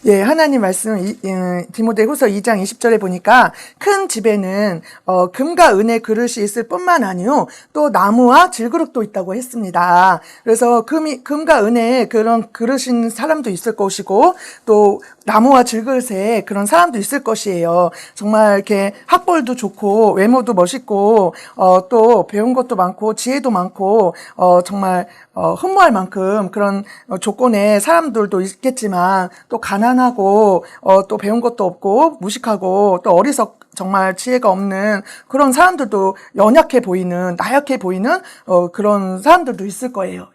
예, 하나님 말씀 디모데후서 2장 20절에 보니까 큰 집에는 금과 은의 그릇이 있을 뿐만 아니요 또 나무와 질그릇도 있다고 했습니다. 그래서 금과 은의 그런 그릇인 사람도 있을 것이고 또 나무와 질그릇에 그런 사람도 있을 것이에요. 정말 이렇게 학벌도 좋고 외모도 멋있고 또 배운 것도 많고 지혜도 많고 정말 흠모할 만큼 그런 조건의 사람들도 있겠지만 또 가난하고 또 배운 것도 없고 무식하고 또 정말 지혜가 없는 그런 사람들도 연약해 보이는, 나약해 보이는 그런 사람들도 있을 거예요.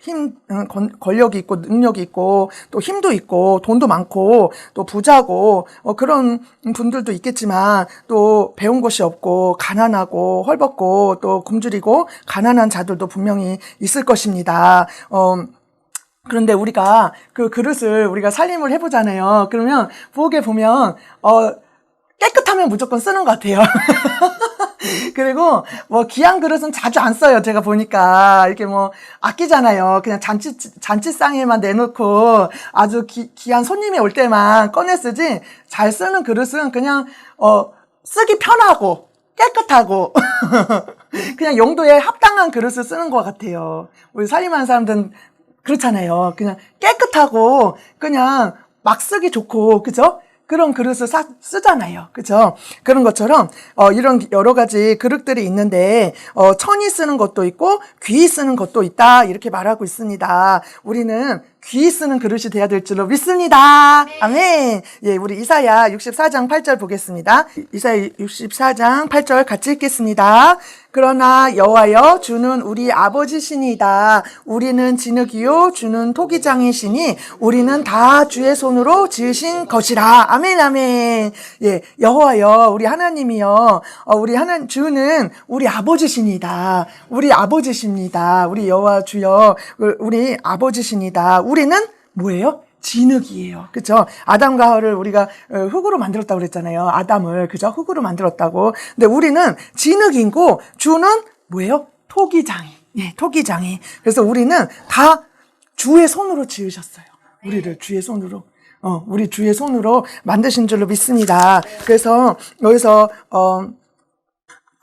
권력이 있고 능력이 있고 또 힘도 있고 돈도 많고 또 부자고 그런 분들도 있겠지만 또 배운 것이 없고 가난하고 헐벗고 또 굶주리고 가난한 자들도 분명히 있을 것입니다. 그런데 우리가 그 그릇을 우리가 살림을 해보잖아요. 그러면 부엌에 보면 깨끗하면 무조건 쓰는 것 같아요. 그리고 귀한 그릇은 자주 안 써요. 제가 보니까 이렇게 아끼잖아요. 그냥 잔치상에만 내놓고 아주 귀한 손님이 올 때만 꺼내 쓰지, 잘 쓰는 그릇은 그냥 쓰기 편하고 깨끗하고 그냥 용도에 합당한 그릇을 쓰는 것 같아요. 우리 살림하는 사람들은 그렇잖아요. 그냥 깨끗하고 그냥 막 쓰기 좋고, 그죠? 그런 그릇을 쓰잖아요. 그죠? 그런 것처럼, 이런 여러 가지 그릇들이 있는데, 천이 쓰는 것도 있고, 귀히 쓰는 것도 있다. 이렇게 말하고 있습니다. 우리는 귀히 쓰는 그릇이 돼야 될 줄로 믿습니다. 아멘. 예, 우리 이사야 64장 8절 보겠습니다. 이사야 64장 8절 같이 읽겠습니다. 그러나 여호와여 주는 우리 아버지시니이다. 우리는 진흙이요 주는 토기장이시니 우리는 다 주의 손으로 지으신 것이라. 아멘 아멘. 예, 여호와여 우리 하나님이요. 주는 우리 아버지시니다. 우리 아버지십니다. 우리 여호와 주여 우리 아버지시니다. 우리는 뭐예요? 진흙이에요. 그죠? 아담과 하와를 우리가 흙으로 만들었다고 그랬잖아요. 아담을. 그죠? 흙으로 만들었다고. 근데 우리는 진흙이고 주는 뭐예요? 토기장이. 예, 토기장이. 그래서 우리는 다 주의 손으로 지으셨어요. 우리를 주의 손으로. 우리 주의 손으로 만드신 줄로 믿습니다. 그래서 여기서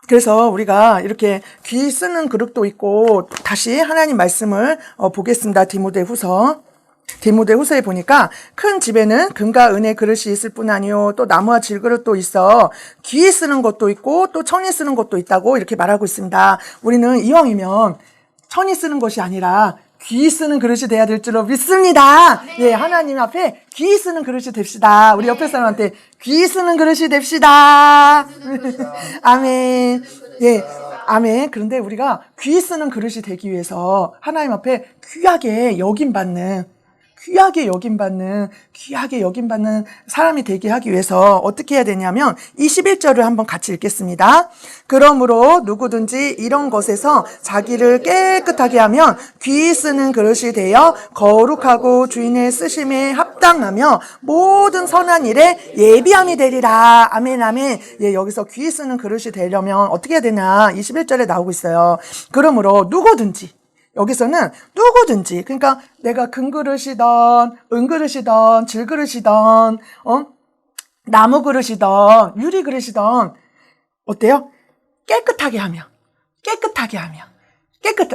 그래서 우리가 이렇게 귀 쓰는 그릇도 있고, 다시 하나님 말씀을 보겠습니다. 디모데후서에 보니까 큰 집에는 금과 은의 그릇이 있을 뿐 아니요 또 나무와 질그릇도 있어 귀히 쓰는 것도 있고 또 천이 쓰는 것도 있다고 이렇게 말하고 있습니다. 우리는 이왕이면 천이 쓰는 것이 아니라 귀히 쓰는 그릇이 돼야 될 줄로 믿습니다. 네. 예, 하나님 앞에 귀히 쓰는 그릇이 됩시다. 우리 옆에 사람한테 귀히 쓰는 그릇이 됩시다. 아멘. 예, 아멘. 그런데 우리가 귀히 쓰는 그릇이 되기 위해서 하나님 앞에 귀하게 여김받는 사람이 되게 하기 위해서 어떻게 해야 되냐면 21절을 한번 같이 읽겠습니다. 그러므로 누구든지 이런 것에서 자기를 깨끗하게 하면 귀히 쓰는 그릇이 되어 거룩하고 주인의 쓰심에 합당하며 모든 선한 일에 예비함이 되리라. 아멘 아멘. 예, 여기서 귀히 쓰는 그릇이 되려면 어떻게 해야 되냐 21절에 나오고 있어요. 그러므로 누구든지, 여기서는 누구든지, 그러니까 내가 금그릇이든 은그릇이든 질그릇이든 나무 그릇이든 유리 그릇이든 어때요? 깨끗하게 하면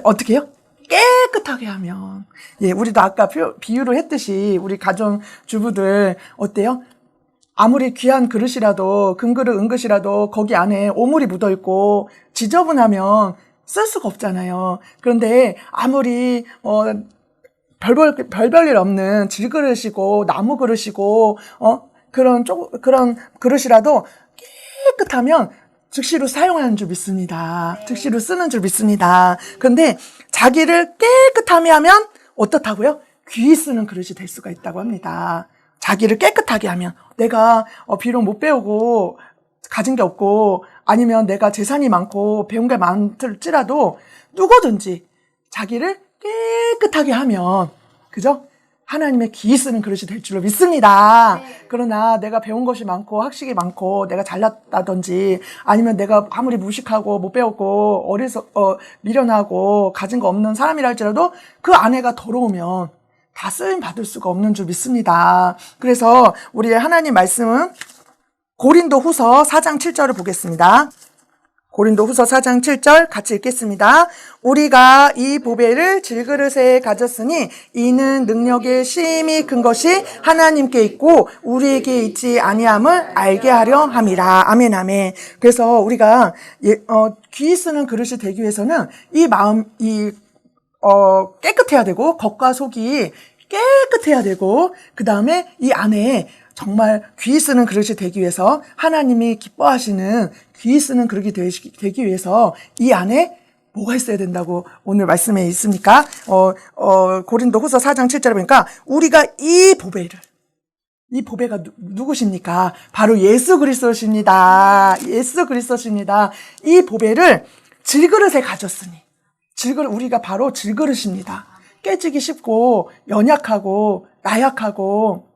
어떻게 해요? 깨끗하게 하면. 예, 우리도 아까 비유로 했듯이 우리 가정주부들 어때요? 아무리 귀한 그릇이라도 금그릇 은그릇이라도 거기 안에 오물이 묻어있고 지저분하면 쓸 수가 없잖아요. 그런데 아무리 별별 일 없는 질그릇이고 나무 그릇이고 그런 그릇이라도 깨끗하면 즉시로 사용하는 줄 믿습니다. 즉시로 쓰는 줄 믿습니다. 그런데 자기를 깨끗하게 하면 어떻다고요? 귀히 쓰는 그릇이 될 수가 있다고 합니다. 자기를 깨끗하게 하면, 내가 비록 못 배우고 가진 게 없고 아니면 내가 재산이 많고 배운 게 많을지라도 누구든지 자기를 깨끗하게 하면, 그죠? 하나님의 귀히 쓰는 그릇이 될 줄로 믿습니다. 그러나 내가 배운 것이 많고 학식이 많고 내가 잘났다든지 아니면 내가 아무리 무식하고 못 배웠고 미련하고 가진 거 없는 사람이라 할지라도 그 아내가 더러우면 다 쓰임 받을 수가 없는 줄 믿습니다. 그래서 우리 하나님 말씀은 고린도후서 4장 7절을 보겠습니다. 고린도후서 4장 7절 같이 읽겠습니다. 우리가 이 보배를 질그릇에 가졌으니 이는 능력의 심히 큰 것이 하나님께 있고 우리에게 있지 아니함을 알게 하려 함이라. 아멘 아멘. 그래서 우리가 귀 쓰는 그릇이 되기 위해서는 이 마음 깨끗해야 되고 겉과 속이 깨끗해야 되고 그 다음에 이 안에 정말 귀 쓰는 그릇이 되기 위해서 하나님이 기뻐하시는 귀 쓰는 그릇이 되기 위해서 이 안에 뭐가 있어야 된다고 오늘 말씀에 있습니까? 고린도후서 4장 7절에 보니까 우리가 이 보배가 누구십니까? 바로 예수 그리스도십니다. 예수 그리스도십니다. 이 보배를 질그릇에 가졌으니 우리가 바로 질그릇입니다. 깨지기 쉽고 연약하고 나약하고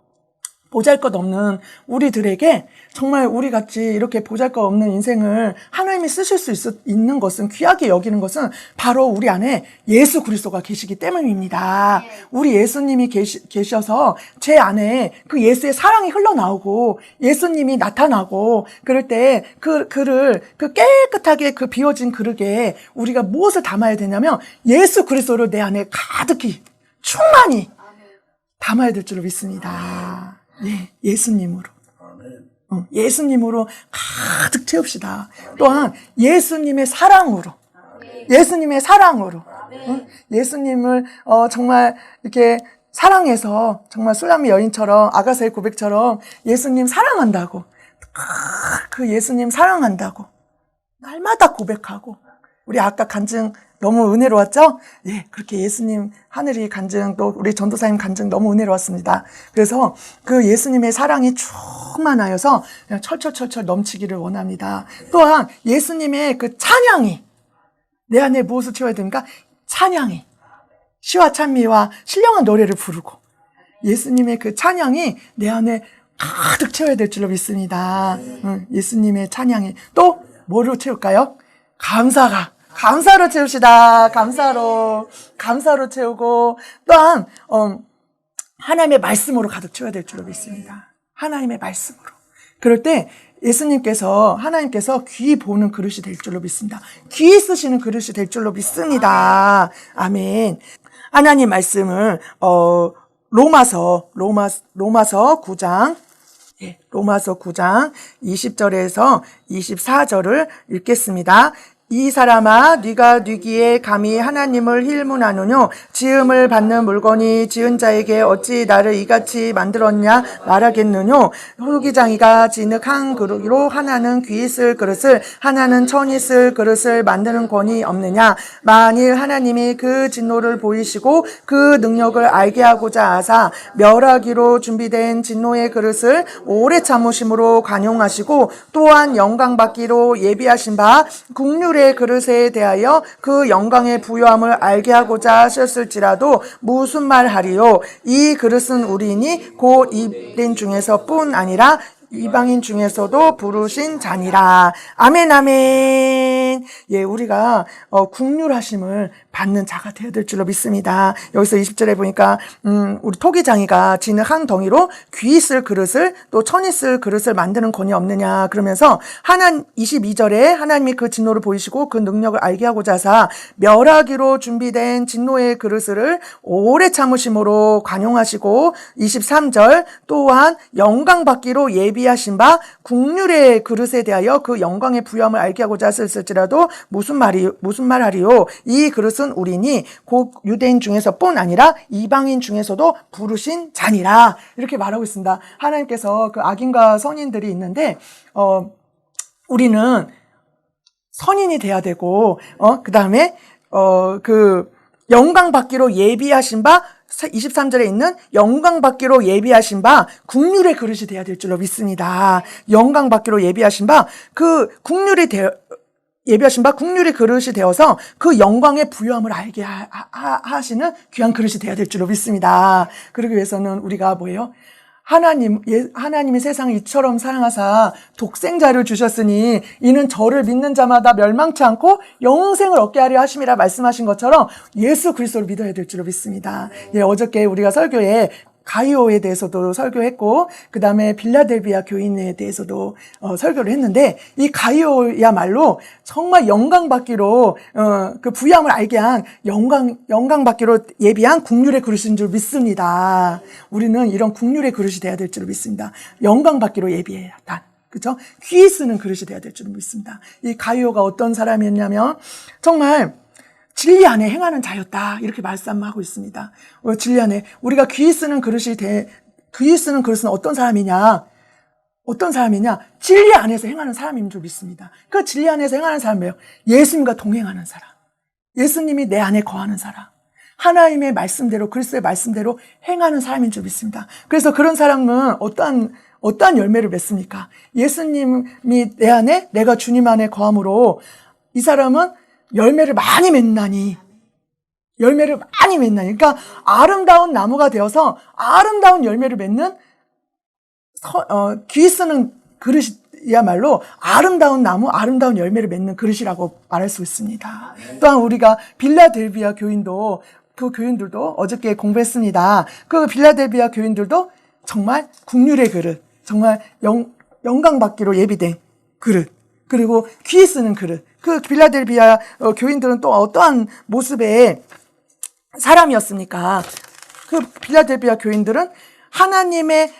보잘것없는 우리들에게 정말 우리같이 이렇게 보잘것없는 인생을 하나님이 쓰실 수 있는 것은 귀하게 여기는 것은 바로 우리 안에 예수 그리스도가 계시기 때문입니다. 우리 예수님이 계셔서 제 안에 그 예수의 사랑이 흘러나오고 예수님이 나타나고 그럴 때 그 깨끗하게 그 비워진 그릇에 우리가 무엇을 담아야 되냐면 예수 그리스도를 내 안에 가득히 충만히 담아야 될 줄로 믿습니다. 네, 예수님으로 가득 채웁시다. 또한 예수님의 사랑으로 예수님을 정말 이렇게 사랑해서 정말 술람미 여인처럼 아가사의 고백처럼 예수님 사랑한다고 그 예수님 사랑한다고 날마다 고백하고 우리 아까 간증 너무 은혜로웠죠? 예, 그렇게 예수님 하늘이 간증 또 우리 전도사님 간증 너무 은혜로웠습니다. 그래서 그 예수님의 사랑이 충만하여서 그냥 철철철철 넘치기를 원합니다. 또한 예수님의 그 찬양이 내 안에 무엇을 채워야 됩니까? 찬양이 시와 찬미와 신령한 노래를 부르고 예수님의 그 찬양이 내 안에 가득 채워야 될 줄로 믿습니다. 예수님의 찬양이 또 뭐로 채울까요? 감사로 채웁시다. 감사로 채우고 또한 하나님의 말씀으로 가득 채워야 될 줄로 믿습니다. 하나님의 말씀으로. 그럴 때 하나님께서 귀 보는 그릇이 될 줄로 믿습니다. 귀 쓰시는 그릇이 될 줄로 믿습니다. 아멘. 하나님 말씀을 로마서 9장 로마서 9장 20절에서 24절을 읽겠습니다. 이 사람아 네가 뉘기에 감히 하나님을 힐문하느뇨 지음을 받는 물건이 지은 자에게 어찌 나를 이같이 만들었냐 말하겠느뇨 후기장이가 진흙 한 그릇으로 하나는 귀 쓸 그릇을 하나는 천이 쓸 그릇을 만드는 권이 없느냐 만일 하나님이 그 진노를 보이시고 그 능력을 알게 하고자 하사 멸하기로 준비된 진노의 그릇을 오래 참으심으로 관용하시고 또한 영광 받기로 예비하신 바 국률의 그릇에 대하여 그 영광의 부요함을 알게 하고자 하셨을지라도 무슨 말하리요 이 그릇은 우리니 곧 이방인 중에서 뿐 아니라 이방인 중에서도 부르신 자니라. 아멘 아멘. 예, 우리가 국률하심을 받는 자가 되어야 될 줄로 믿습니다. 여기서 20절에 보니까 우리 토기장이가 진흙 한 덩이로 귀 쓸 그릇을 또 천이 쓸 그릇을 만드는 권이 없느냐 그러면서 22절에 하나님이 그 진노를 보이시고 그 능력을 알게 하고자 하사 멸하기로 준비된 진노의 그릇을 오래 참으심으로 관용하시고 23절 또한 영광 받기로 예비하신 바 국률의 그릇에 대하여 그 영광의 부요함을 알게 하고자 하셨을지라도 무슨 말하리요 이 그릇은 우리니 곧 유대인 중에서뿐 아니라 이방인 중에서도 부르신 자니라 이렇게 말하고 있습니다. 하나님께서 그 악인과 선인들이 있는데 우리는 선인이 돼야 되고 그 다음에 그 영광 받기로 예비하신 바 23절에 있는 영광 받기로 예비하신 바 국률의 그릇이 돼야 될 줄로 믿습니다. 영광 받기로 예비하신 바 그 예비하신 바 국률의 그릇이 되어서 그 영광의 부요함을 알게 하시는 귀한 그릇이 되어야 될 줄로 믿습니다. 그러기 위해서는 우리가 뭐예요? 하나님이 세상을 이처럼 사랑하사 독생자를 주셨으니 이는 저를 믿는 자마다 멸망치 않고 영생을 얻게 하려 하심이라 말씀하신 것처럼 예수 그리스도를 믿어야 될 줄로 믿습니다. 예, 어저께 우리가 설교에 가이오에 대해서도 설교했고 그 다음에 빌라델비아 교인에 대해서도 설교를 했는데 이 가이오야말로 정말 영광받기로 그 부양을 알게 한 영광받기로 예비한 국률의 그릇인 줄 믿습니다. 우리는 이런 국률의 그릇이 돼야 될 줄 믿습니다. 영광받기로 예비해야 단. 그죠? 귀 쓰는 그릇이 돼야 될 줄 믿습니다. 이 가이오가 어떤 사람이었냐면 정말 진리 안에 행하는 자였다. 이렇게 말씀하고 있습니다. 진리 안에 우리가 귀 쓰는 그릇은 어떤 사람이냐? 어떤 사람이냐? 진리 안에서 행하는 사람인 줄 믿습니다. 그 진리 안에서 행하는 사람이에요. 예수님과 동행하는 사람. 예수님이 내 안에 거하는 사람. 하나님의 말씀대로, 그리스도의 말씀대로 행하는 사람인 줄 믿습니다. 그래서 그런 사람은 어떠한 열매를 맺습니까? 예수님이 내 안에, 내가 주님 안에 거함으로 이 사람은 열매를 많이 맺나니. 그러니까 아름다운 나무가 되어서 아름다운 열매를 맺는 귀 쓰는 그릇이야말로 아름다운 나무, 아름다운 열매를 맺는 그릇이라고 말할 수 있습니다. 또한 우리가 빌라델비아 교인도 그 교인들도 어저께 공부했습니다. 그 빌라델비아 교인들도 정말 국률의 그릇, 정말 영광받기로 예비된 그릇, 그리고 귀 쓰는 그릇. 그 빌라델비아 교인들은 또 어떠한 모습의 사람이었습니까? 그 빌라델비아 교인들은 하나님의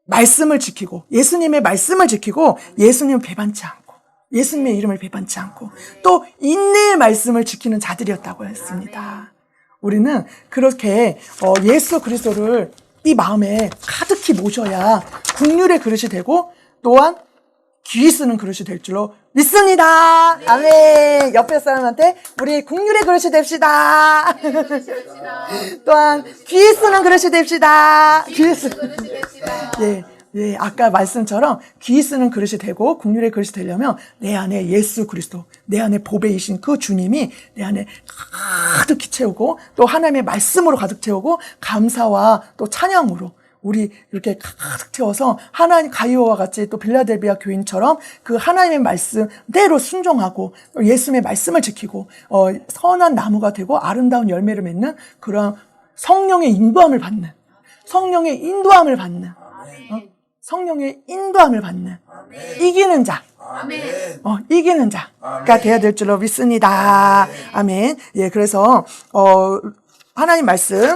말씀을 지키고 예수님의 말씀을 지키고 예수님을 배반치 않고 예수님의 이름을 배반치 않고 또 인내의 말씀을 지키는 자들이었다고 했습니다. 우리는 그렇게 예수 그리스도를 이 마음에 가득히 모셔야 국률의 그릇이 되고 또한 귀 쓰는 그릇이 될 줄로 믿습니다. 아멘. 옆에 사람한테 우리 국률의 그릇이 됩시다. 또한 귀 쓰는 그릇이 됩시다. 귀 쓰는 그릇이 됩시다. 예, 아까 말씀처럼 귀 쓰는 그릇이 되고 국률의 그릇이 되려면 내 안에 예수 그리스도, 내 안에 보배이신 그 주님이 내 안에 가득히 채우고 또 하나님의 말씀으로 가득 채우고 감사와 또 찬양으로 우리 이렇게 가득 채워서 하나님 가이오와 같이 또 빌라델비아 교인처럼 그 하나님의 말씀대로 순종하고 예수님의 말씀을 지키고 선한 나무가 되고 아름다운 열매를 맺는 그런 성령의 인도함을 받는 성령의 인도함을 받는 이기는 자 이기는 자가 되어야 될 줄로 믿습니다. 아멘. 예, 그래서 하나님 말씀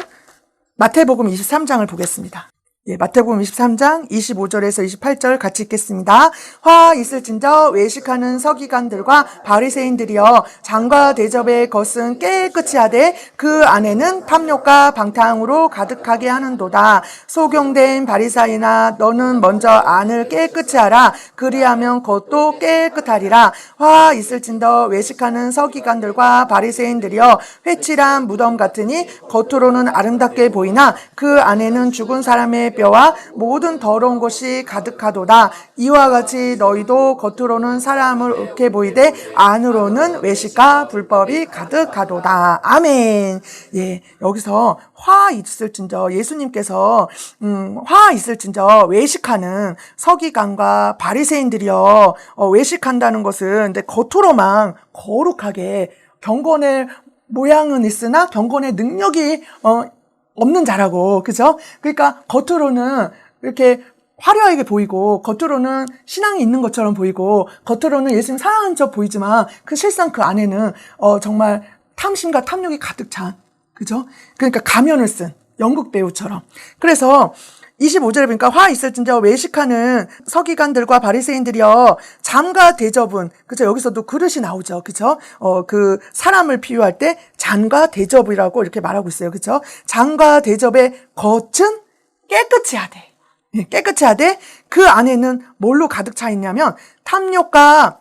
마태복음 23장을 보겠습니다. 예, 마태복음 23장 25절에서 28절 같이 읽겠습니다. 화 있을진저 외식하는 서기관들과 바리새인들이여 장과 대접의 것은 깨끗이 하되 그 안에는 탐욕과 방탕으로 가득하게 하는도다. 소경된 바리사이나 너는 먼저 안을 깨끗이 하라. 그리하면 겉도 깨끗하리라. 화 있을진저 외식하는 서기관들과 바리새인들이여 회칠한 무덤 같으니 겉으로는 아름답게 보이나 그 안에는 죽은 사람의 뼈와 모든 더러운 것이 가득하도다. 이와 같이 너희도 겉으로는 사람을 옳게 보이되 안으로는 외식과 불법이 가득하도다. 아멘. 예, 여기서 화 있을진저 예수님께서 화 있을진저 외식하는 서기관과 바리새인들이여 외식한다는 것은 근데 겉으로만 거룩하게 경건의 모양은 있으나 경건의 능력이 없는 자라고, 그죠? 그러니까 겉으로는 이렇게 화려하게 보이고 겉으로는 신앙이 있는 것처럼 보이고 겉으로는 예수님 사랑하는 척 보이지만 그 실상 그 안에는 정말 탐심과 탐욕이 가득 찬, 그죠? 그러니까 가면을 쓴 연극 배우처럼. 그래서 25절에 보니까 화 있을진저 외식하는 서기관들과 바리새인들이여 잔과 대접은, 그죠? 여기서도 그릇이 나오죠. 그죠? 그 사람을 비유할 때 잔과 대접이라고 이렇게 말하고 있어요. 그죠? 잔과 대접의 겉은 깨끗이 하되, 깨끗이 하되 그 안에는 뭘로 가득 차 있냐면 탐욕과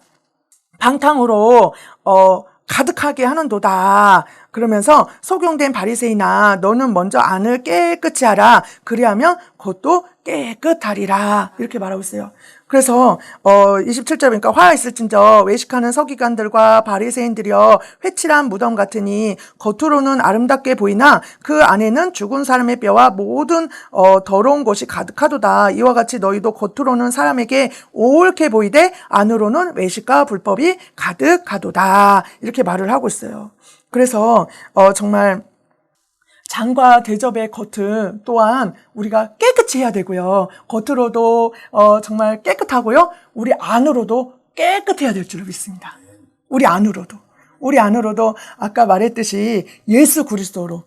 방탕으로 가득하게 하는도다. 그러면서 소경된 바리새인아 너는 먼저 안을 깨끗이 하라. 그리하면 겉도 깨끗하리라. 이렇게 말하고 있어요. 그래서 27절 보니까 화 있을진저 외식하는 서기관들과 바리새인들이여 회칠한 무덤 같으니 겉으로는 아름답게 보이나 그 안에는 죽은 사람의 뼈와 모든 더러운 것이 가득하도다. 이와 같이 너희도 겉으로는 사람에게 옳게 보이되 안으로는 외식과 불법이 가득하도다. 이렇게 말을 하고 있어요. 그래서 정말 장과 대접의 겉은 또한 우리가 깨끗이 해야 되고요. 겉으로도 정말 깨끗하고요. 우리 안으로도 깨끗해야 될 줄로 믿습니다. 우리 안으로도 아까 말했듯이 예수 그리스도로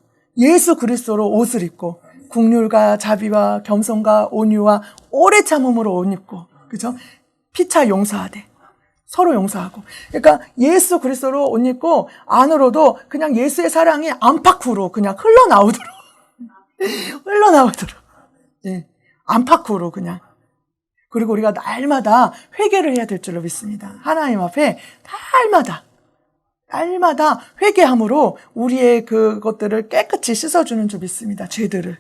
옷을 입고 국률과 자비와 겸손과 온유와 오래 참음으로 옷 입고, 그죠? 피차 용서하되 서로 용서하고. 그러니까 예수 그리스도로 옷 입고 안으로도 그냥 예수의 사랑이 안팎으로 그냥 흘러나오도록. 예. 안팎으로 그냥. 그리고 우리가 날마다 회개를 해야 될 줄로 믿습니다. 하나님 앞에 날마다 회개함으로 우리의 그것들을 깨끗이 씻어주는 줄 믿습니다. 죄들을.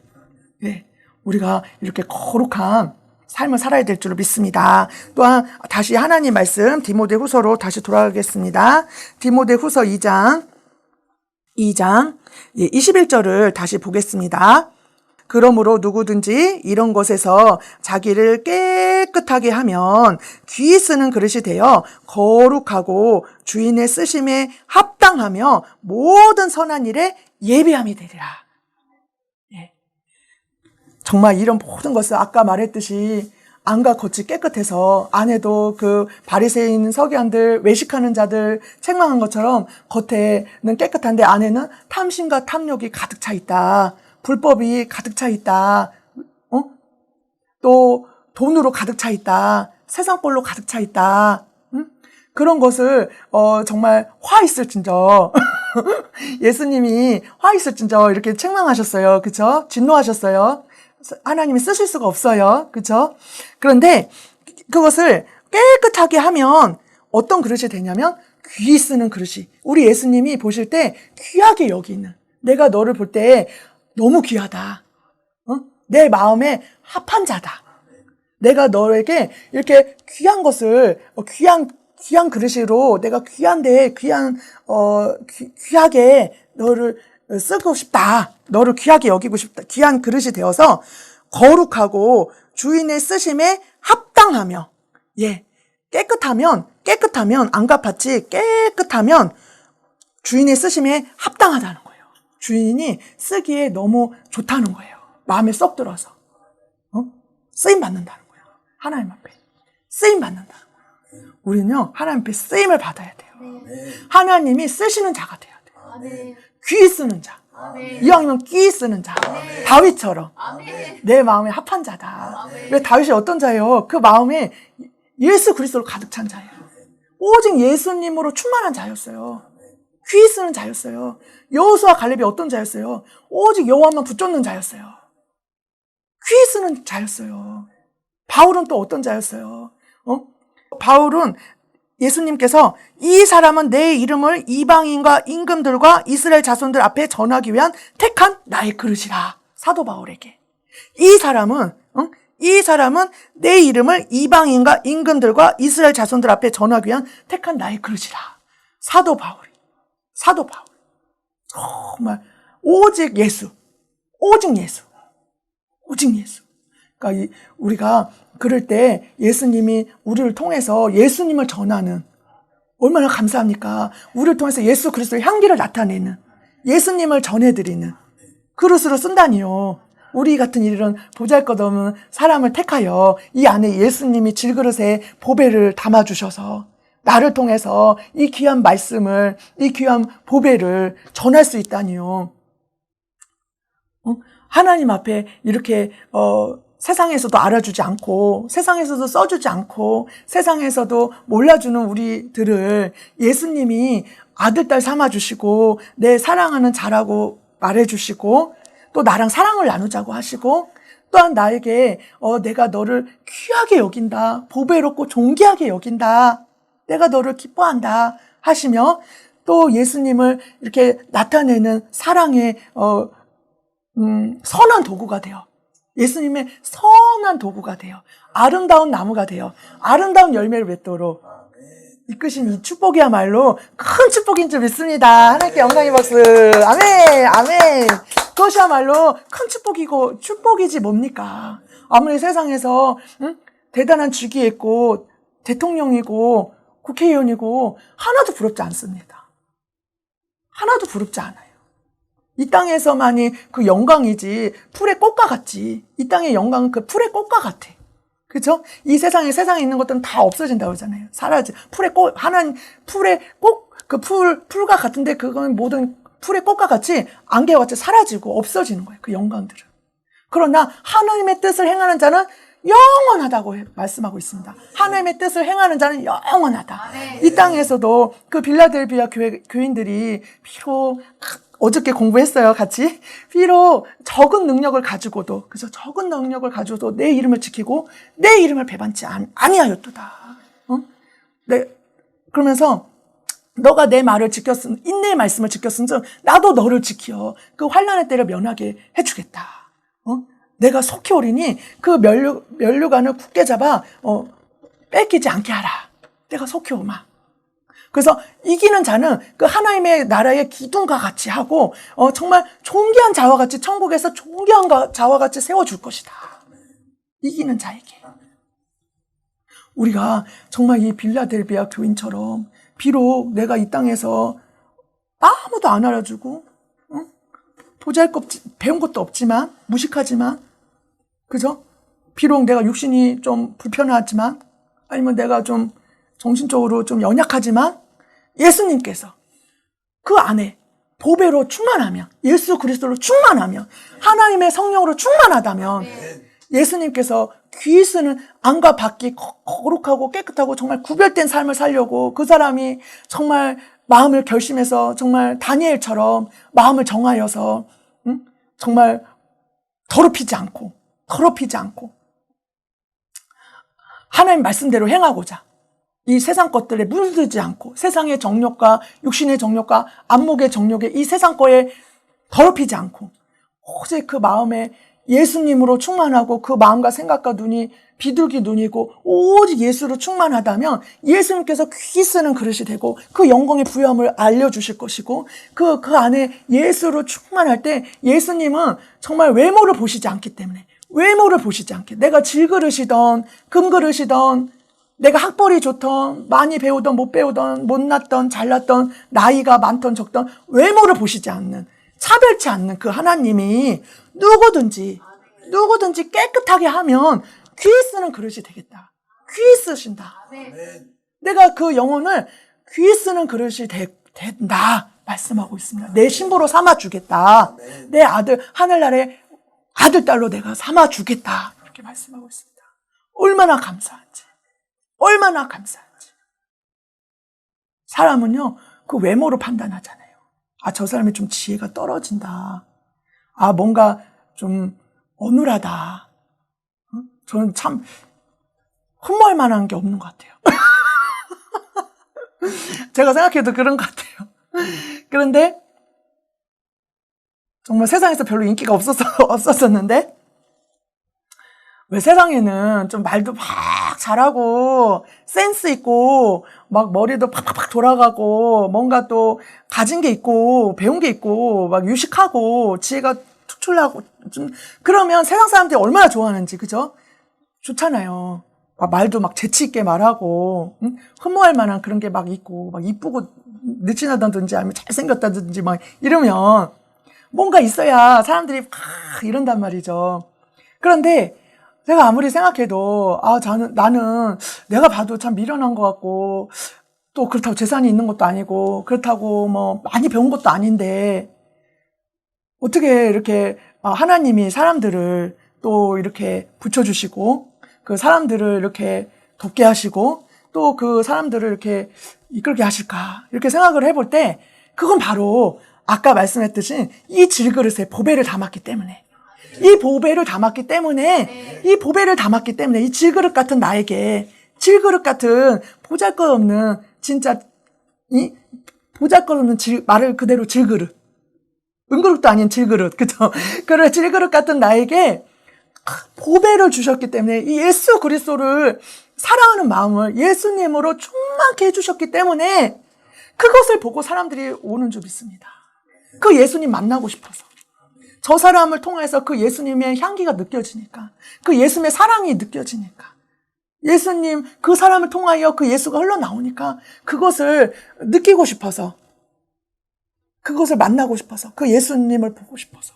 예. 우리가 이렇게 거룩한 삶을 살아야 될 줄로 믿습니다. 또한 다시 하나님 말씀 디모데후서로 다시 돌아가겠습니다. 디모데후서 2장 21절을 다시 보겠습니다. 그러므로 누구든지 이런 것에서 자기를 깨끗하게 하면 귀 쓰는 그릇이 되어 거룩하고 주인의 쓰심에 합당하며 모든 선한 일에 예비함이 되리라. 정말 이런 모든 것을 아까 말했듯이 안과 겉이 깨끗해서 안에도 그 바리새인 서기관들 외식하는 자들 책망한 것처럼 겉에는 깨끗한데 안에는 탐심과 탐욕이 가득 차 있다. 불법이 가득 차 있다. 또 돈으로 가득 차 있다. 세상꼴로 가득 차 있다. 그런 것을 정말 화 있을진저 예수님이 화 있을진저 이렇게 책망하셨어요. 그렇죠? 진노하셨어요. 하나님이 쓰실 수가 없어요. 그렇죠? 그런데 그것을 깨끗하게 하면 어떤 그릇이 되냐면 귀 쓰는 그릇이. 우리 예수님이 보실 때 귀하게 여기는, 내가 너를 볼 때 너무 귀하다. 내 마음에 합한 자다. 내가 너에게 이렇게 귀한 것을 귀한 그릇으로 내가 귀하게 너를 쓰고 싶다. 너를 귀하게 여기고 싶다. 귀한 그릇이 되어서 거룩하고 주인의 쓰심에 합당하며, 깨끗하면 안과 밭이 깨끗하면 주인의 쓰심에 합당하다는 거예요. 주인이 쓰기에 너무 좋다는 거예요. 마음에 쏙 들어서 쓰임 받는다는 거예요. 하나님 앞에 쓰임 받는다는 거예요. 우리는요 하나님 앞에 쓰임을 받아야 돼요. 하나님이 쓰시는 자가 돼야 돼요. 귀 쓰는 자. 이왕이면 끼 쓰는 자. 다윗처럼 내 마음에 합한 자다. 왜 다윗이 어떤 자예요? 그 마음에 예수 그리스도로 가득 찬 자예요. 오직 예수님으로 충만한 자였어요. 귀 쓰는 자였어요. 여호수아 갈렙이 어떤 자였어요? 오직 여호와만 붙잡는 자였어요. 귀 쓰는 자였어요. 바울은 또 어떤 자였어요? 바울은 예수님께서 이 사람은 내 이름을 이방인과 임금들과 이스라엘 자손들 앞에 전하기 위한 택한 나의 그릇이라. 사도 바울에게. 이 사람은 내 이름을 이방인과 임금들과 이스라엘 자손들 앞에 전하기 위한 택한 나의 그릇이라. 사도 바울. 정말 오직 예수. 그러니까 우리가 그럴 때 예수님이 우리를 통해서 예수님을 전하는, 얼마나 감사합니까? 우리를 통해서 예수 그리스도의 향기를 나타내는, 예수님을 전해드리는 그릇으로 쓴다니요. 우리 같은 일은 보잘것없는 사람을 택하여 이 안에 예수님이 질그릇에 보배를 담아주셔서 나를 통해서 이 귀한 말씀을, 이 귀한 보배를 전할 수 있다니요. 하나님 앞에 이렇게 세상에서도 알아주지 않고, 세상에서도 써주지 않고, 세상에서도 몰라주는 우리들을 예수님이 아들, 딸 삼아주시고, 내 사랑하는 자라고 말해주시고, 또 나랑 사랑을 나누자고 하시고, 또한 나에게 내가 너를 귀하게 여긴다, 보배롭고 존귀하게 여긴다, 내가 너를 기뻐한다 하시며, 또 예수님을 이렇게 나타내는 사랑의 선한 도구가 되어 예수님의 선한 도구가 돼요. 아름다운 나무가 돼요. 아름다운 열매를 맺도록 이끄신 이 축복이야말로 큰 축복인 줄 믿습니다. 하나님께 영광의 박수. 아멘, 아멘. 그것이야말로 큰 축복이고 축복이지 뭡니까? 아무리 세상에서 대단한 직위에 있고 대통령이고 국회의원이고 하나도 부럽지 않습니다. 하나도 부럽지 않아요. 이 땅에서만이 그 영광이지 풀의 꽃과 같지. 이 땅의 영광은 그 풀의 꽃과 같아. 그죠? 이 세상에 있는 것들은 다 없어진다고 그러잖아요. 사라져. 풀의 꽃, 하나님, 풀의 꽃, 그 풀과 같은데 그건 모든 풀의 꽃과 같이 안개와 같이 사라지고 없어지는 거예요. 그 영광들은. 그러나 하나님의 뜻을 행하는 자는 영원하다고 말씀하고 있습니다. 하나님의 뜻을 행하는 자는 영원하다. 이 땅에서도 그 빌라델비아 교인들이 비록 어저께 공부했어요, 같이. 비록 적은 능력을 가지고도, 그죠? 적은 능력을 가지고도 내 이름을 지키고 내 이름을 배반치 아니하였도다. 네. 그러면서 너가 내 말을 인내의 말씀을 지켰은즉 나도 너를 지켜 그 환난의 때를 면하게 해주겠다. 내가 속히 오리니 그 면류관을 굳게 잡아 뺏기지 않게 하라. 내가 속히 오마. 그래서 이기는 자는 그 하나님의 나라의 기둥과 같이 하고 정말 존귀한 자와 같이 천국에서 존귀한 자와 같이 세워줄 것이다. 이기는 자에게. 우리가 정말 이 빌라델비아 교인처럼 비록 내가 이 땅에서 아무도 안 알아주고 배운 것도 없지만 무식하지만 그죠? 비록 내가 육신이 좀 불편하지만 아니면 내가 좀 정신적으로 좀 연약하지만 예수님께서 그 안에 보배로 충만하면 예수 그리스도로 충만하면 하나님의 성령으로 충만하다면 예수님께서 귀 쓰는 안과 밖이 거룩하고 깨끗하고 정말 구별된 삶을 살려고 그 사람이 정말 마음을 결심해서 정말 다니엘처럼 마음을 정하여서 정말 더럽히지 않고 하나님 말씀대로 행하고자 이 세상 것들에 물들지 않고 세상의 정욕과 육신의 정욕과 안목의 정욕에 이 세상 거에 더럽히지 않고 오직 그 마음에 예수님으로 충만하고 그 마음과 생각과 눈이 비둘기 눈이고 오직 예수로 충만하다면 예수님께서 귀 쓰는 그릇이 되고 그 영광의 부요함을 알려주실 것이고 그 안에 예수로 충만할 때 예수님은 정말 외모를 보시지 않기 때문에 내가 질그릇이던 금그릇이던 내가 학벌이 좋던 많이 배우던 못 배우던 못났던 잘났던 나이가 많던 적던 외모를 보시지 않는 차별치 않는 그 하나님이 누구든지 깨끗하게 하면 귀 쓰는 그릇이 되겠다. 귀 쓰신다. 내가 그 영혼을 귀 쓰는 그릇이 된다 말씀하고 있습니다. 내 신부로 삼아주겠다. 내 아들 하늘나라의 아들 딸로 내가 삼아주겠다. 이렇게 말씀하고 있습니다. 얼마나 감사한지. 사람은요 그 외모로 판단하잖아요. 저 사람이 좀 지혜가 떨어진다. 뭔가 좀 어눌하다. 저는 참 흠모할 만한 게 없는 것 같아요. 제가 생각해도 그런 것 같아요. 그런데 정말 세상에서 별로 인기가 없었었는데 왜 세상에는 좀 말도 막 잘하고 센스 있고 막 머리도 팍팍팍 돌아가고 뭔가 또 가진 게 있고 배운 게 있고 막 유식하고 지혜가 특출나고 좀 그러면 세상 사람들이 얼마나 좋아하는지 그죠? 좋잖아요. 말도 막 재치 있게 말하고 흠모할 만한 그런 게 막 있고 막 이쁘고 느친하다든지 아니면 잘생겼다든지 막 이러면 뭔가 있어야 사람들이 막 이런단 말이죠. 그런데 제가 아무리 생각해도 나는 내가 봐도 참 미련한 것 같고 또 그렇다고 재산이 있는 것도 아니고 그렇다고 뭐 많이 배운 것도 아닌데 어떻게 이렇게 하나님이 사람들을 또 이렇게 붙여주시고 그 사람들을 이렇게 돕게 하시고 또 그 사람들을 이렇게 이끌게 하실까 이렇게 생각을 해볼 때 그건 바로 아까 말씀했듯이 이 질그릇에 보배를 담았기 때문에 이 보배를 담았기 때문에 이 질그릇 같은 나에게 질그릇 같은 보잘것없는 진짜 이 보잘것없는 말을 그대로 질그릇 은그릇도 아닌 질그릇 그죠? 그래 질그릇 같은 나에게 보배를 주셨기 때문에 이 예수 그리스도를 사랑하는 마음을 예수님으로 충만케 해주셨기 때문에 그것을 보고 사람들이 오는 줄 믿습니다. 그 예수님 만나고 싶어서. 저 사람을 통해서 그 예수님의 향기가 느껴지니까, 그 예수님의 사랑이 느껴지니까, 예수님 그 사람을 통하여 그 예수가 흘러나오니까 그것을 느끼고 싶어서, 그것을 만나고 싶어서, 그 예수님을 보고 싶어서.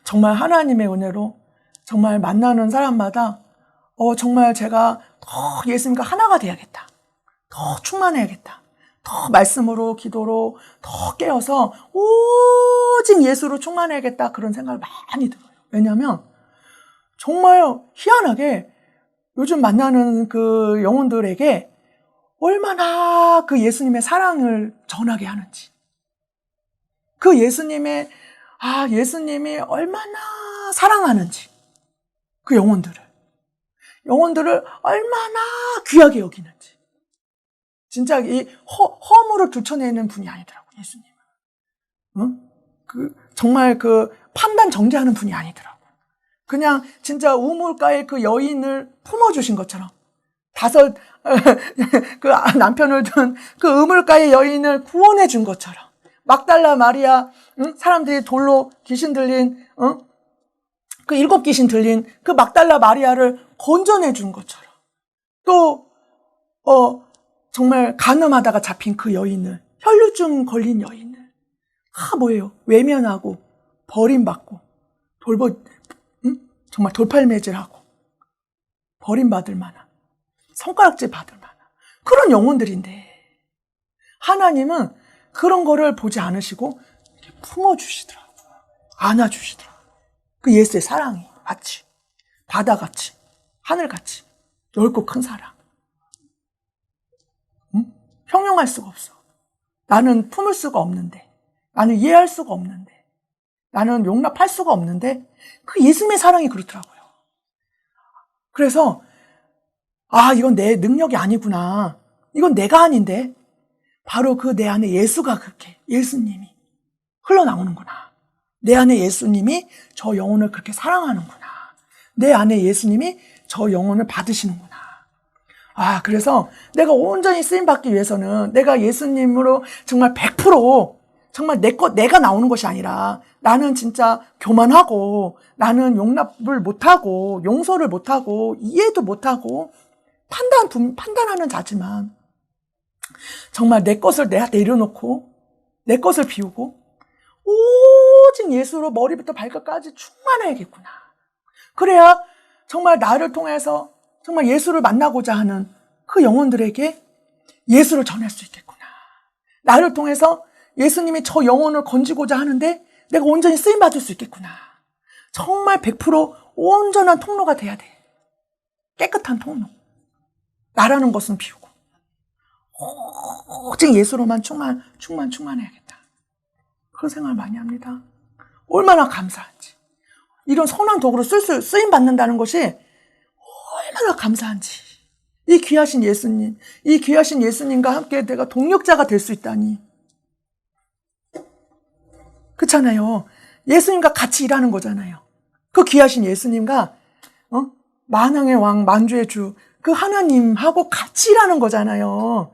정말 하나님의 은혜로 정말 만나는 사람마다 정말 제가 더 예수님과 하나가 돼야겠다. 더 충만해야겠다. 더 말씀으로 기도로 더 깨어서 오직 예수로 충만해야겠다. 그런 생각을 많이 들어요. 왜냐하면 정말 희한하게 요즘 만나는 그 영혼들에게 얼마나 그 예수님의 사랑을 전하게 하는지, 그 예수님이 얼마나 사랑하는지, 그 영혼들을 얼마나 귀하게 여기는지. 진짜 이 허물을 들춰내는 분이 아니더라고, 예수님은. 정말 판단 정죄하는 분이 아니더라고. 그냥 진짜 우물가에 그 여인을 품어주신 것처럼, 그 남편을 둔 그 우물가의 여인을 구원해 준 것처럼, 막달라 마리아, 사람들이 돌로 귀신 들린, 그 7 귀신 들린 그 막달라 마리아를 건져내 준 것처럼, 또, 정말 간음하다가 잡힌 그 여인을, 혈루증 걸린 여인을, 뭐예요? 외면하고, 버림받고, 정말 돌팔매질하고, 버림받을 만한, 손가락질 받을 만한, 그런 영혼들인데, 하나님은 그런 거를 보지 않으시고, 이렇게 품어주시더라고요. 안아주시더라고요. 그 예수의 사랑이 마치, 바다같이, 하늘같이, 넓고 큰 사랑. 형용할 수가 없어. 나는 품을 수가 없는데, 나는 이해할 수가 없는데, 나는 용납할 수가 없는데, 그 예수님의 사랑이 그렇더라고요. 그래서 이건 내 능력이 아니구나. 이건 내가 아닌데, 바로 그 내 안에 예수가 그렇게, 예수님이 흘러나오는구나. 내 안에 예수님이 저 영혼을 그렇게 사랑하는구나. 내 안에 예수님이 저 영혼을 받으시는구나. 그래서 내가 온전히 쓰임받기 위해서는 내가 예수님으로 정말 100% 정말 내가 나오는 것이 아니라, 나는 진짜 교만하고, 나는 용납을 못하고, 용서를 못하고, 이해도 못하고, 판단하는 자지만, 정말 내 것을 내가 내려놓고, 내 것을 비우고, 오직 예수로 머리부터 발끝까지 충만해야겠구나. 그래야 정말 나를 통해서 정말 예수를 만나고자 하는 그 영혼들에게 예수를 전할 수 있겠구나. 나를 통해서 예수님이 저 영혼을 건지고자 하는데 내가 온전히 쓰임받을 수 있겠구나. 정말 100% 온전한 통로가 돼야 돼. 깨끗한 통로. 나라는 것은 비우고 오직 예수로만 충만해야겠다. 그런 생각을 많이 합니다. 얼마나 감사한지. 이런 선한 도구로 쓰임받는다는 것이 얼마나 감사한지. 이 귀하신 예수님과 함께 내가 동력자가 될 수 있다니. 그렇잖아요. 예수님과 같이 일하는 거잖아요. 그 귀하신 예수님과 만왕의 왕, 만주의 주, 그 하나님하고 같이 일하는 거잖아요.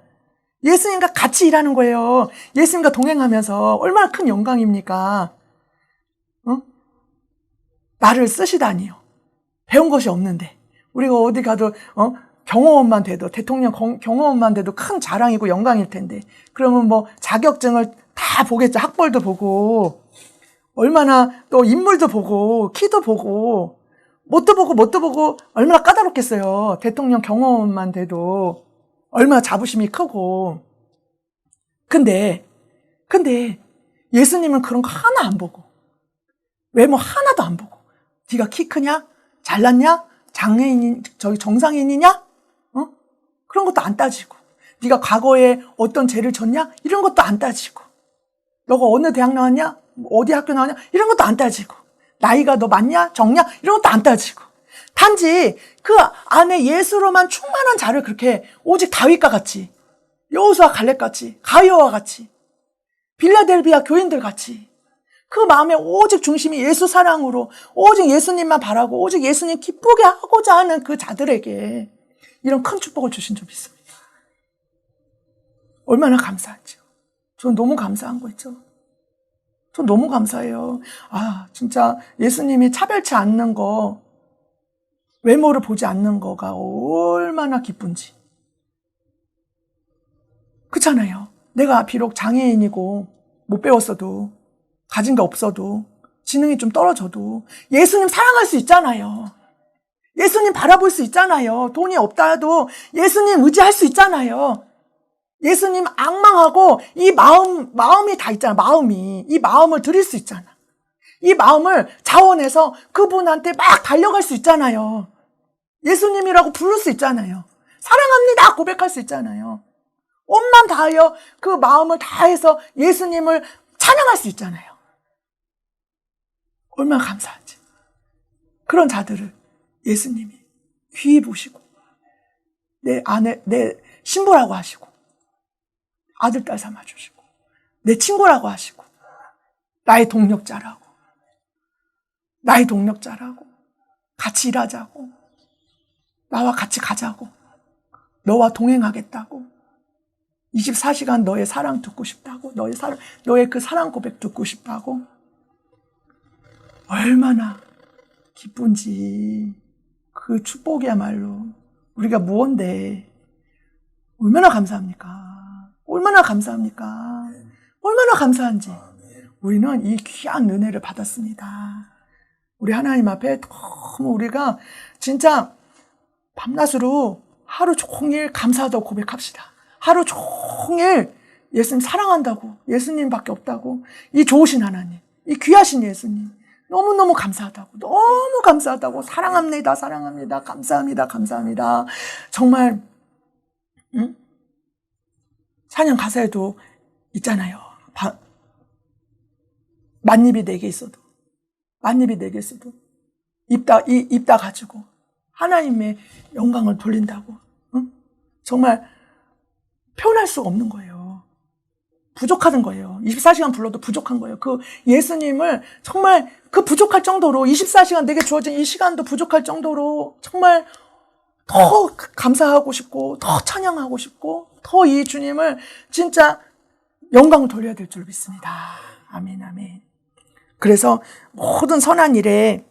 예수님과 같이 일하는 거예요. 예수님과 동행하면서 얼마나 큰 영광입니까? 나를 쓰시다니요. 배운 것이 없는데. 우리가 어디 가도 경호원만 돼도, 대통령 경호원만 돼도 큰 자랑이고 영광일 텐데, 그러면 뭐 자격증을 다 보겠죠. 학벌도 보고, 얼마나 또 인물도 보고, 키도 보고, 뭣도 보고 얼마나 까다롭겠어요. 대통령 경호원만 돼도 얼마나 자부심이 크고. 근데 예수님은 그런 거 하나 안 보고, 외모 하나도 안 보고, 네가 키 크냐, 잘났냐, 장애인이 정상인이냐, 그런 것도 안 따지고, 네가 과거에 어떤 죄를 졌냐, 이런 것도 안 따지고, 너가 어느 대학 나왔냐, 어디 학교 나왔냐, 이런 것도 안 따지고, 나이가 너 많냐, 적냐, 이런 것도 안 따지고, 단지 그 안에 예수로만 충만한 자를 그렇게 오직 다윗과 같이, 여호수아 갈렙 같이, 가이아와 같이, 빌라델비아 교인들 같이 그 마음의 오직 중심이 예수 사랑으로 오직 예수님만 바라고 오직 예수님 기쁘게 하고자 하는 그 자들에게 이런 큰 축복을 주신 줄 믿습니다. 얼마나 감사하죠. 저는 너무 감사한 거 있죠. 전 너무 감사해요. 진짜 예수님이 차별치 않는 거, 외모를 보지 않는 거가 얼마나 기쁜지. 그렇잖아요. 내가 비록 장애인이고 못 배웠어도 가진 게 없어도 지능이 좀 떨어져도 예수님 사랑할 수 있잖아요. 예수님 바라볼 수 있잖아요. 돈이 없다 해도 예수님 의지할 수 있잖아요. 예수님 악망하고 이 마음이 다 있잖아. 이 마음을 드릴 수 있잖아. 이 마음을 자원해서 그분한테 막 달려갈 수 있잖아요. 예수님이라고 부를 수 있잖아요. 사랑합니다 고백할 수 있잖아요. 온 마음 다하여 그 마음을 다해서 예수님을 찬양할 수 있잖아요. 얼마나 감사하지. 그런 자들을 예수님이 귀히 보시고 내 신부라고 하시고 아들, 딸 삼아주시고 내 친구라고 하시고 나의 동력자라고 같이 일하자고 나와 같이 가자고 너와 동행하겠다고 24시간 너의 사랑 듣고 싶다고 너의 그 사랑 고백 듣고 싶다고 얼마나 기쁜지 그 축복이야말로 우리가 무언데 얼마나 감사합니까? 얼마나 감사한지 우리는 이 귀한 은혜를 받았습니다. 우리 하나님 앞에 너무 우리가 진짜 밤낮으로 하루 종일 감사하다고 고백합시다. 하루 종일 예수님 사랑한다고 예수님밖에 없다고 이 좋으신 하나님 이 귀하신 예수님 너무너무 감사하다고 너무 감사하다고 사랑합니다 감사합니다 정말 찬양 가사에도 있잖아요. 만입이 내게 있어도 입 다 가지고 하나님의 영광을 돌린다고 정말 표현할 수가 없는 거예요. 부족하던 거예요. 24시간 불러도 부족한 거예요. 그 예수님을 정말 그 부족할 정도로 24시간 내게 주어진 이 시간도 부족할 정도로 정말 더 감사하고 싶고 더 찬양하고 싶고 더 이 주님을 진짜 영광을 돌려야 될 줄 믿습니다. 아멘. 그래서 모든 선한 일에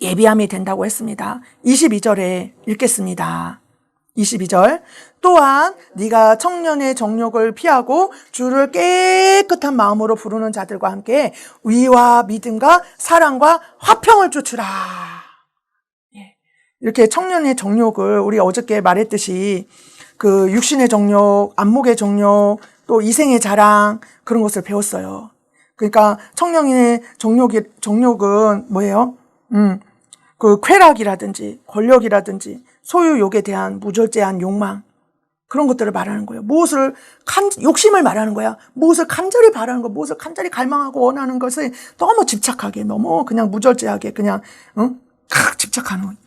예비함이 된다고 했습니다. 22절에 읽겠습니다. 22절 또한 네가 청년의 정욕을 피하고 주를 깨끗한 마음으로 부르는 자들과 함께 의와 믿음과 사랑과 화평을 쫓으라. 이렇게 청년의 정욕을 우리 어저께 말했듯이 그 육신의 정욕, 안목의 정욕, 또 이생의 자랑 그런 것을 배웠어요. 그러니까 청년의 정욕은 뭐예요? 그 쾌락이라든지 권력이라든지 소유욕에 대한 무절제한 욕망 그런 것들을 말하는 거예요. 욕심을 말하는 거야. 무엇을 간절히 바라는 거, 무엇을 간절히 갈망하고 원하는 것을 너무 집착하게, 너무 그냥 무절제하게 그냥 집착하는 거예요.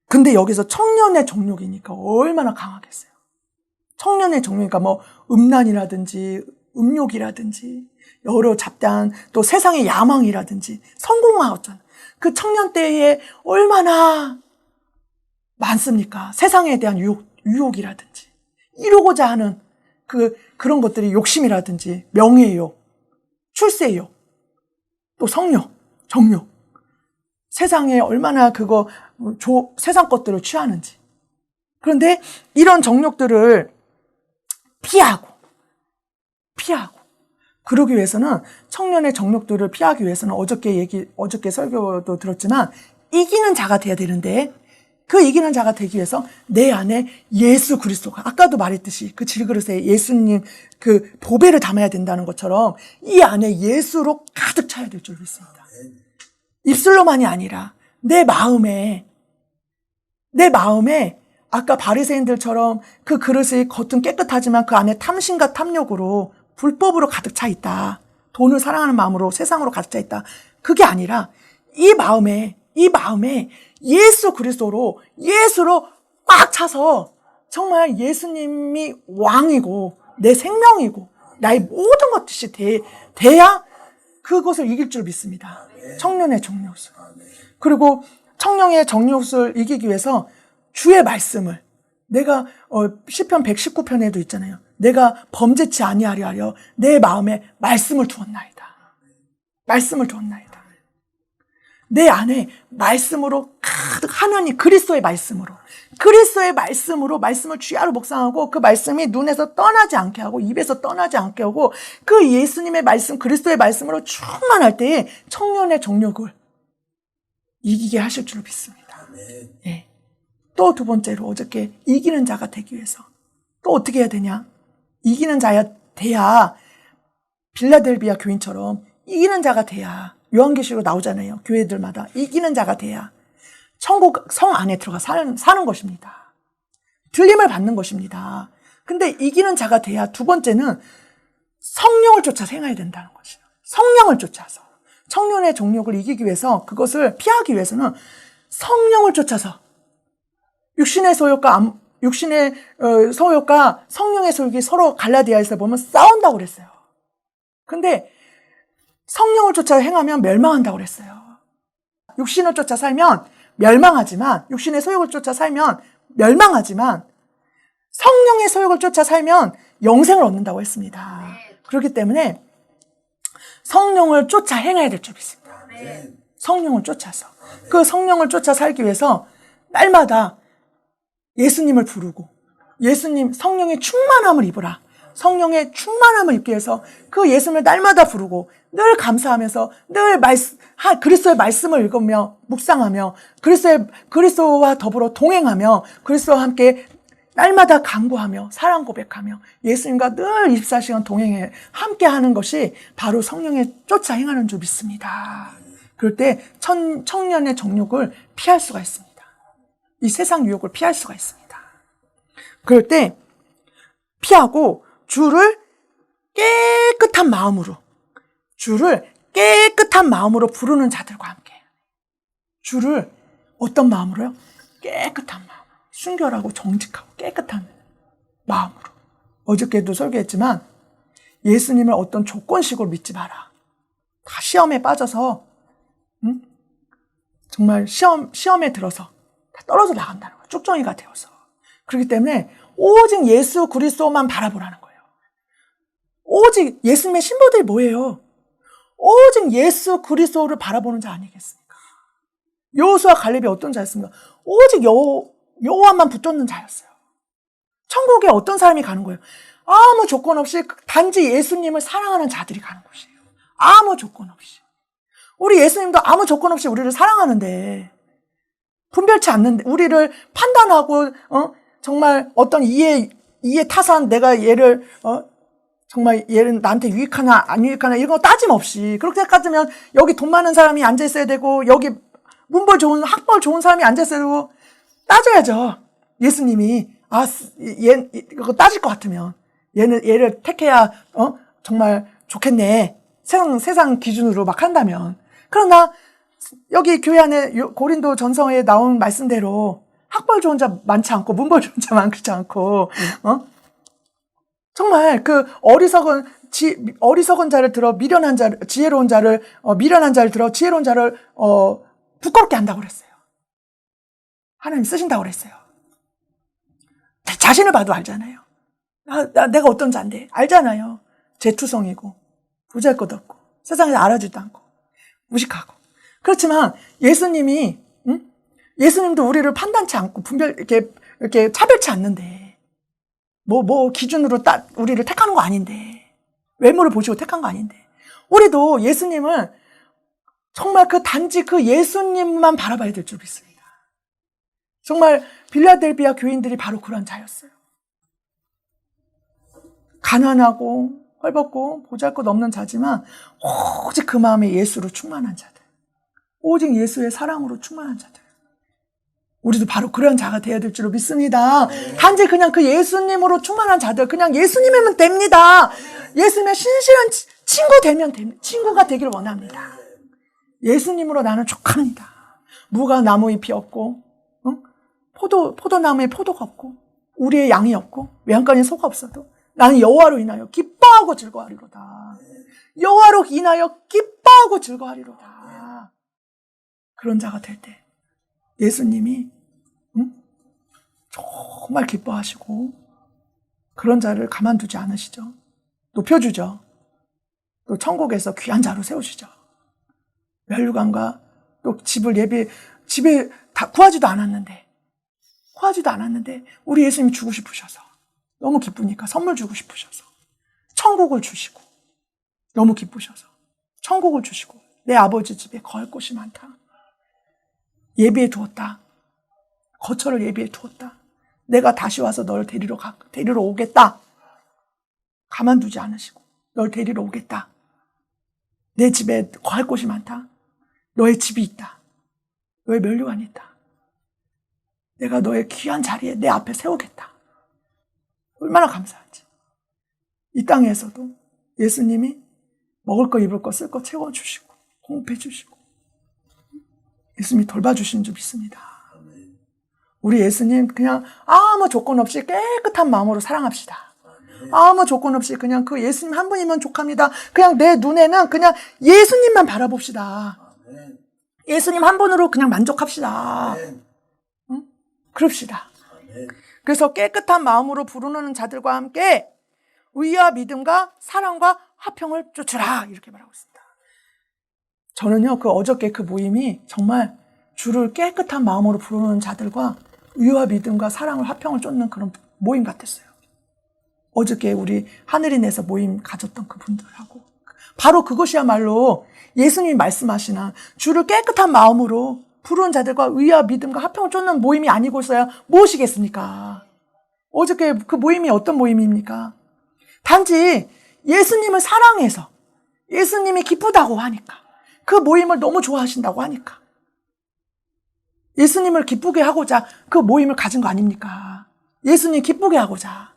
근데 여기서 청년의 정욕이니까 얼마나 강하겠어요. 청년의 정욕이니까 뭐 음란이라든지 음욕이라든지 여러 잡다한 또 세상의 야망이라든지 성공하였잖아요. 그 청년 때에 얼마나 많습니까? 세상에 대한 유혹이라든지 이루고자 하는 그런 것들이 욕심이라든지 명예욕, 출세욕, 또 성욕, 정욕. 세상에 얼마나 세상 것들을 취하는지. 그런데 이런 정욕들을 피하고 그러기 위해서는 청년의 정욕들을 피하기 위해서는 어저께 설교도 들었지만 이기는 자가 돼야 되는데 그 이기는 자가 되기 위해서 내 안에 예수 그리스도가 아까도 말했듯이 그 질그릇에 예수님 그 보배를 담아야 된다는 것처럼 이 안에 예수로 가득 차야 될 줄 믿습니다. 입술로만이 아니라 내 마음에 아까 바리새인들처럼 그 그릇이 겉은 깨끗하지만 그 안에 탐심과 탐욕으로 불법으로 가득 차 있다. 돈을 사랑하는 마음으로 세상으로 가득 차 있다. 그게 아니라 이 마음에 예수 그리스도로 꽉 차서 정말 예수님이 왕이고 내 생명이고 나의 모든 것이 돼야 그것을 이길 줄 믿습니다. 청년의 정욕을. 그리고 청년의 정욕을 이기기 위해서 주의 말씀을 내가 시편 119편에도 있잖아요. 내가 범죄치 아니하려 하려 내 마음에 말씀을 두었나이다. 말씀을 두었나이다. 내 안에 말씀으로 가득 하나님 그리스도의 말씀으로 말씀을 주야로 묵상하고 그 말씀이 눈에서 떠나지 않게 하고 입에서 떠나지 않게 하고 그 예수님의 말씀 그리스도의 말씀으로 충만할 때에 청년의 정욕을 이기게 하실 줄 믿습니다. 예. 또 두 번째로 어저께 이기는 자가 되기 위해서 또 어떻게 해야 되냐? 이기는 자야 돼야 빌라델비아 교인처럼 이기는 자가 돼야 요한계시록 나오잖아요. 교회들마다 이기는 자가 돼야 천국 성 안에 들어가 사는 것입니다. 들림을 받는 것입니다. 근데 이기는 자가 돼야 두 번째는 성령을 쫓아 행해야 된다는 것이에요. 성령을 쫓아서 청년의 정욕을 이기기 위해서 그것을 피하기 위해서는 성령을 쫓아서 육신의 소욕과 성령의 소욕이 서로 갈라디아에서 보면 싸운다고 그랬어요. 근데 성령을 쫓아 행하면 멸망한다고 그랬어요. 육신을 쫓아 살면 멸망하지만 육신의 소욕을 쫓아 살면 멸망하지만 성령의 소욕을 쫓아 살면 영생을 얻는다고 했습니다. 그렇기 때문에 성령을 쫓아 행해야 될 줄 믿습니다. 성령을 쫓아서 그 성령을 쫓아 살기 위해서 날마다 예수님을 부르고 예수님 성령의 충만함을 입으라. 성령의 충만함을 입기 위해서 그 예수님을 날마다 부르고 늘 감사하면서 늘 그리스도의 말씀을 읽으며 묵상하며 그리스도와 더불어 동행하며 그리스도와 함께 날마다 간구하며 사랑 고백하며 예수님과 늘 24시간 동행해 함께 하는 것이 바로 성령의 쫓아 행하는 줄 믿습니다. 그럴 때 청년의 정욕을 피할 수가 있습니다. 이 세상 유혹을 피할 수가 있습니다. 그럴 때 피하고 주를 깨끗한 마음으로 부르는 자들과 함께 주를 어떤 마음으로요? 깨끗한 마음, 순결하고 정직하고 깨끗한 마음으로. 어저께도 설교했지만 예수님을 어떤 조건식으로 믿지 마라. 다 시험에 빠져서 정말 시험에 들어서 다 떨어져 나간다는 거예요. 쭉정이가 되어서. 그렇기 때문에 오직 예수 그리스도만 바라보라는 거예요. 오직 예수님의 신부들이 뭐예요? 오직 예수 그리스도를 바라보는 자 아니겠습니까? 여호수아 갈렙이 어떤 자였습니까? 오직 여호와만 붙잡는 자였어요. 천국에 어떤 사람이 가는 거예요? 아무 조건 없이 단지 예수님을 사랑하는 자들이 가는 곳이에요. 아무 조건 없이. 우리 예수님도 아무 조건 없이 우리를 사랑하는데 분별치 않는데 우리를 판단하고 정말 어떤 이해 타산 내가 얘를 정말 얘는 나한테 유익하나 안 유익하나 이런 거 따짐 없이 그렇게 따지면 여기 돈 많은 사람이 앉아 있어야 되고 여기 문벌 좋은 학벌 좋은 사람이 앉아 있어야 되고 따져야죠. 예수님이 얘 이거 따질 것 같으면 얘를 택해야 정말 좋겠네. 세상 기준으로 막 한다면. 그러나 여기 교회 안에 고린도 전서에 나온 말씀대로 학벌 좋은 자 많지 않고 문벌 좋은 자 많지 않고 정말 그 어리석은 자를 들어 지혜로운 자를 미련한 자를 들어 지혜로운 자를 부끄럽게 한다고 그랬어요. 하나님 쓰신다고 그랬어요. 자신을 봐도 알잖아요. 내가 어떤 자인데 알잖아요. 재투성이고 보잘것없고 세상에서 알아주지도 않고 무식하고. 그렇지만 예수님도 우리를 판단치 않고 이렇게 차별치 않는데 뭐 기준으로 우리를 택하는 거 아닌데 외모를 보시고 택한 거 아닌데 우리도 예수님을 정말 단지 그 예수님만 바라봐야 될 줄 믿습니다. 정말 빌라델비아 교인들이 바로 그런 자였어요. 가난하고 헐벗고 보잘것없는 자지만 오직 그 마음에 예수로 충만한 자들, 오직 예수의 사랑으로 충만한 자들. 우리도 바로 그런 자가 되어야 될 줄로 믿습니다. 단지 그냥 그 예수님으로 충만한 자들, 그냥 예수님이면 됩니다. 예수님의 신실한 친구가 되기를 원합니다. 예수님으로 나는 족합니다. 무가 나무 잎이 없고, 포도나무에 포도가 없고, 우리의 양이 없고, 외양간에 소가 없어도 나는 여호와로 인하여 기뻐하고 즐거워하리로다. 여호와로 인하여 기뻐하고 기뻐하고 즐거워하리로다. 그런 자가 될 때 예수님이 정말 기뻐하시고 그런 자를 가만두지 않으시죠. 높여주죠. 또 천국에서 귀한 자로 세우시죠. 면류관과 또 집에 다 구하지도 않았는데 우리 예수님이 주고 싶으셔서 너무 기쁘니까 선물 주고 싶으셔서 천국을 주시고 너무 기쁘셔서 천국을 주시고 내 아버지 집에 거할 곳이 많다. 예비해 두었다. 거처를 예비해 두었다. 내가 다시 와서 널 데리러 오겠다. 가만두지 않으시고 널 데리러 오겠다. 내 집에 거할 곳이 많다. 너의 집이 있다. 너의 면류관이 있다. 내가 너의 귀한 자리에 내 앞에 세우겠다. 얼마나 감사한지. 이 땅에서도 예수님이 먹을 거 입을 거 쓸 거 채워주시고 공급해 주시고 예수님이 돌봐주시는 줄 믿습니다. 우리 예수님 그냥 아무 조건 없이 깨끗한 마음으로 사랑합시다. 아무 조건 없이 그냥 그 예수님 한 분이면 족합니다. 그냥 내 눈에는 그냥 예수님만 바라봅시다. 예수님 한 분으로 그냥 만족합시다. 응? 그럽시다. 그래서 깨끗한 마음으로 부르는 자들과 함께 의와 믿음과 사랑과 화평을 쫓으라 이렇게 말하고 있습니다. 저는요 어저께 그 모임이 정말 주를 깨끗한 마음으로 부르는 자들과 의와 믿음과 사랑을 화평을 쫓는 그런 모임 같았어요. 어저께 우리 하늘인에서 모임 가졌던 그분들하고 바로 그것이야말로 예수님이 말씀하시는 주를 깨끗한 마음으로 부르는 자들과 의와 믿음과 화평을 쫓는 모임이 아니고서야 무엇이겠습니까? 어저께 그 모임이 어떤 모임입니까? 단지 예수님을 사랑해서 예수님이 기쁘다고 하니까 그 모임을 너무 좋아하신다고 하니까 예수님을 기쁘게 하고자 그 모임을 가진 거 아닙니까? 예수님 기쁘게 하고자.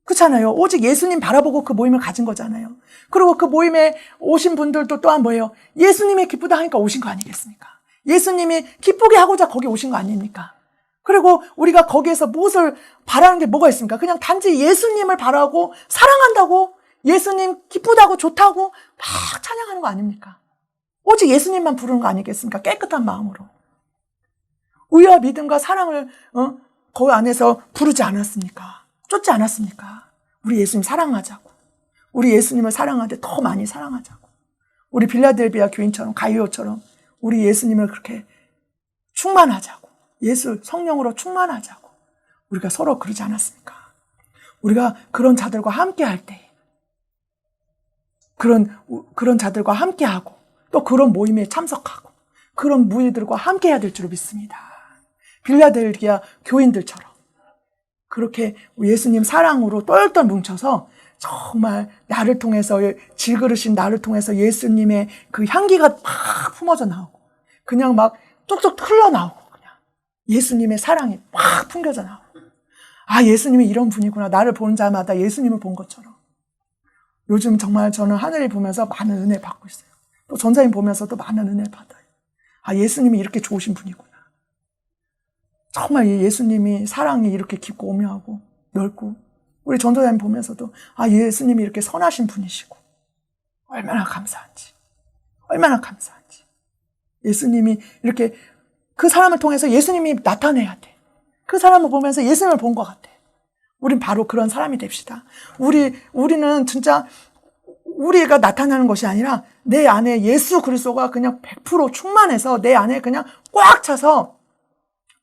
그렇잖아요. 오직 예수님 바라보고 그 모임을 가진 거잖아요. 그리고 그 모임에 오신 분들도 또한 뭐예요? 예수님이 기쁘다 하니까 오신 거 아니겠습니까? 예수님이 기쁘게 하고자 거기 오신 거 아닙니까? 그리고 우리가 거기에서 무엇을 바라는 게 뭐가 있습니까? 그냥 단지 예수님을 바라고 사랑한다고 예수님 기쁘다고 좋다고 막 찬양하는 거 아닙니까? 오직 예수님만 부르는 거 아니겠습니까? 깨끗한 마음으로. 의와 믿음과 사랑을 그 안에서 부르지 않았습니까? 쫓지 않았습니까? 우리 예수님 사랑하자고. 우리 예수님을 사랑하되 더 많이 사랑하자고. 우리 빌라델비아 교인처럼 가이오처럼 우리 예수님을 그렇게 충만하자고. 예수 성령으로 충만하자고. 우리가 서로 그러지 않았습니까? 우리가 그런 자들과 함께 할 때 그런 자들과 함께 하고 또 그런 모임에 참석하고 그런 무리들과 함께 해야 될 줄 믿습니다. 빌라델비아 교인들처럼 그렇게 예수님 사랑으로 똘똘 뭉쳐서 정말 나를 통해서 질그릇인 나를 통해서 예수님의 그 향기가 막 품어져 나오고 그냥 막 뚝뚝 흘러나오고 그냥 예수님의 사랑이 막 풍겨져 나오고 아 예수님이 이런 분이구나. 나를 보는 자마다 예수님을 본 것처럼. 요즘 정말 저는 하늘을 보면서 많은 은혜 받고 있어요. 또 전사님 보면서도 많은 은혜를 받아요. 아 예수님이 이렇게 좋으신 분이구나. 정말 예수님이 사랑이 이렇게 깊고 오묘하고 넓고 우리 전도자님 보면서도 아 예수님이 이렇게 선하신 분이시고 얼마나 감사한지 예수님이 이렇게 그 사람을 통해서 예수님이 나타내야 돼. 그 사람을 보면서 예수님을 본 것 같아. 우린 바로 그런 사람이 됩시다. 우리는 진짜 우리가 나타나는 것이 아니라 내 안에 예수 그리스도가 그냥 100% 충만해서 내 안에 그냥 꽉 차서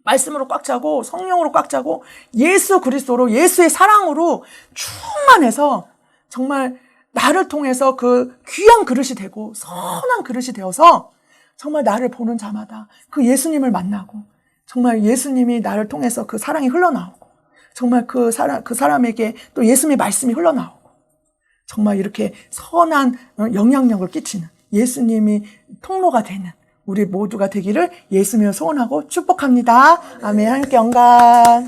말씀으로 꽉 차고 성령으로 꽉 차고 예수 그리스도로 예수의 사랑으로 충만해서 정말 나를 통해서 그 귀한 그릇이 되고 선한 그릇이 되어서 정말 나를 보는 자마다 그 예수님을 만나고 정말 예수님이 나를 통해서 그 사랑이 흘러나오고 정말 그 사람에게 또 예수님의 말씀이 흘러나오고 정말 이렇게 선한 영향력을 끼치는 예수님이 통로가 되는 우리 모두가 되기를 예수님을 소원하고 축복합니다. 아멘. 함께 영광.